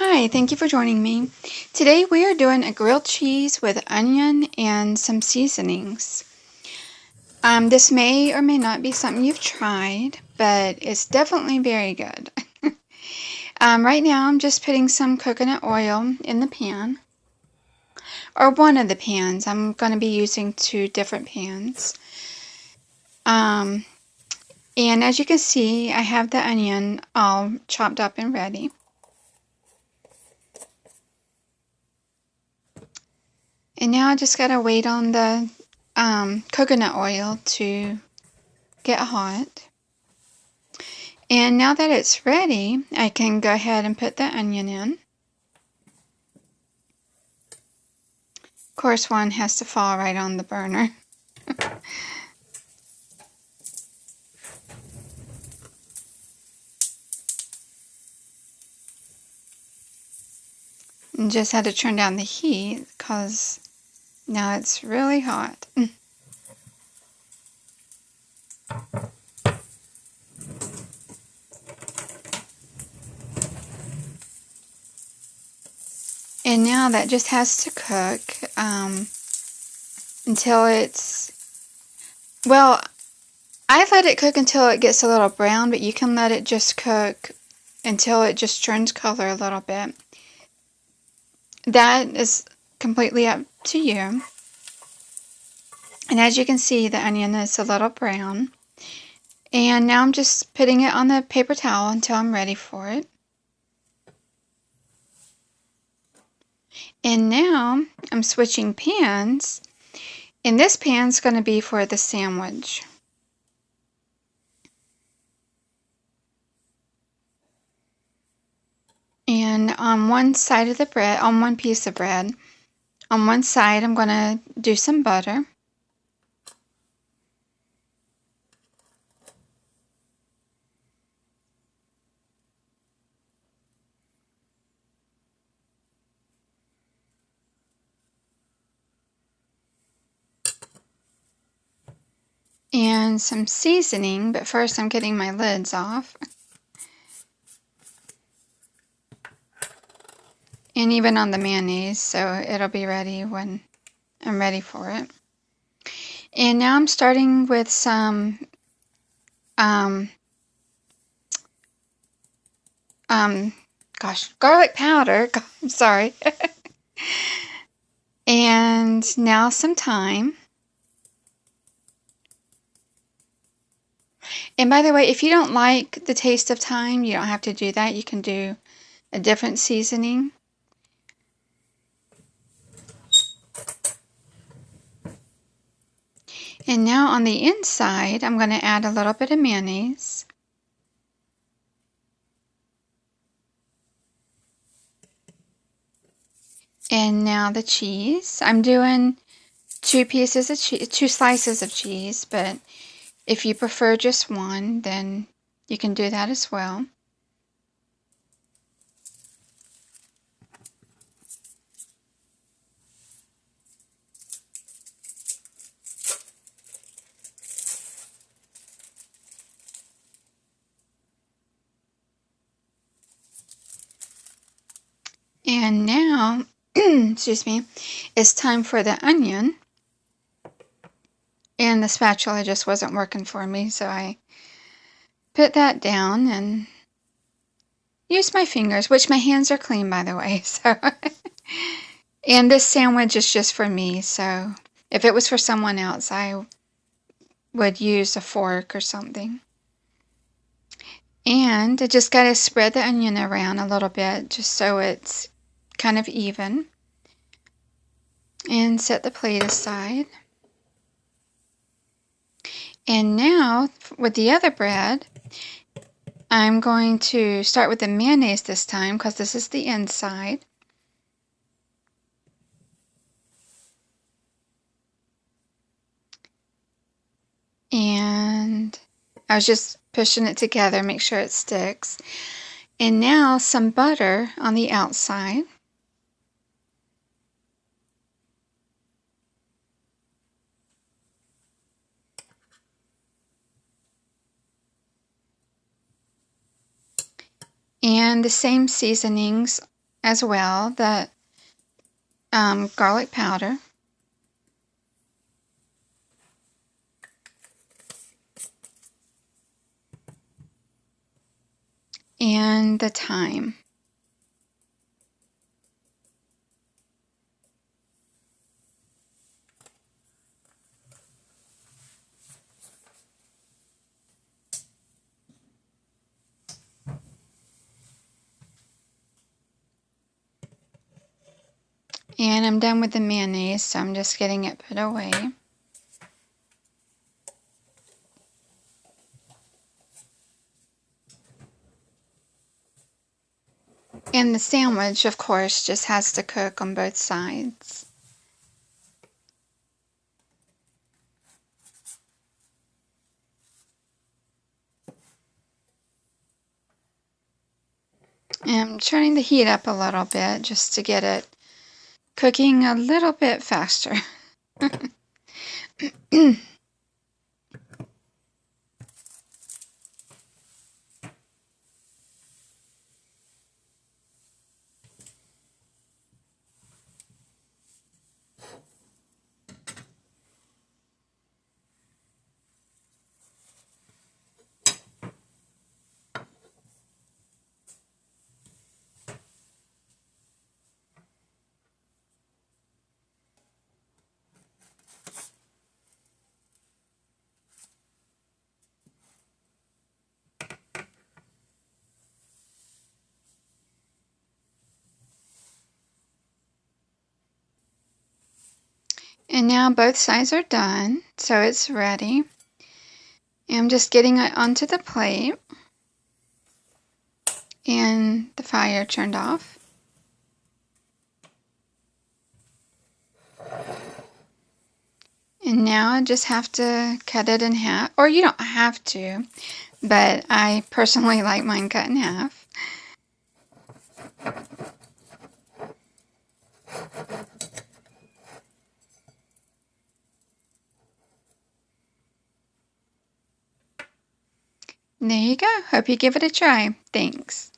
Hi, thank you for joining me. Today we are doing a grilled cheese with onion and some seasonings. This may or may not be something you've tried, but it's definitely very good. Right now I'm just putting some coconut oil in the pan, or one of the pans. I'm going to be using two different pans. Um, and as you can see, I have the onion all chopped up and ready. And now I just gotta wait on the coconut oil to get hot. And now that it's ready, I can go ahead and put the onion in. Of course, one has to fall right on the burner. And just had to turn down the heat because now it's really hot. And now that just has to cook until it's, well, I let it cook until it gets a little brown, but you can let it just cook until it just turns color a little bit. That is completely up to you. And as you can see, the onion is a little brown. And now I'm just putting it on the paper towel until I'm ready for it. And now I'm switching pans. And this pan's going to be for the sandwich. And on one side of the bread, on one piece of bread, on one side I'm going to do some butter. And some seasoning, but first I'm getting my lids off. And even on the mayonnaise, so it'll be ready when I'm ready for it. And now I'm starting with some garlic powder. I'm sorry. And now some thyme. And by the way, if you don't like the taste of thyme, you don't have to do that. You can do a different seasoning. And now on the inside, I'm going to add a little bit of mayonnaise. And now the cheese. I'm doing two slices of cheese, but if you prefer just one, then you can do that as well. And now, excuse me, it's time for the onion. And the spatula just wasn't working for me, so I put that down and used my fingers, which my hands are clean, by the way. So, and this sandwich is just for me, so if it was for someone else, I would use a fork or something. And I just got to spread the onion around a little bit, just so it's kind of even. And set the plate aside. And now, with the other bread, I'm going to start with the mayonnaise this time, because this is the inside. And I was just pushing it together, make sure it sticks. And now some butter on the outside. And the same seasonings as well the garlic powder and the thyme. And I'm done with the mayonnaise, so I'm just getting it put away. And the sandwich, of course, just has to cook on both sides. And I'm turning the heat up a little bit just to get it cooking a little bit faster. And now both sides are done, so it's ready. I'm just getting it onto the plate and the fire turned off. And now I just have to cut it in half, or you don't have to, but I personally like mine cut in half. And there you go. Hope you give it a try. Thanks.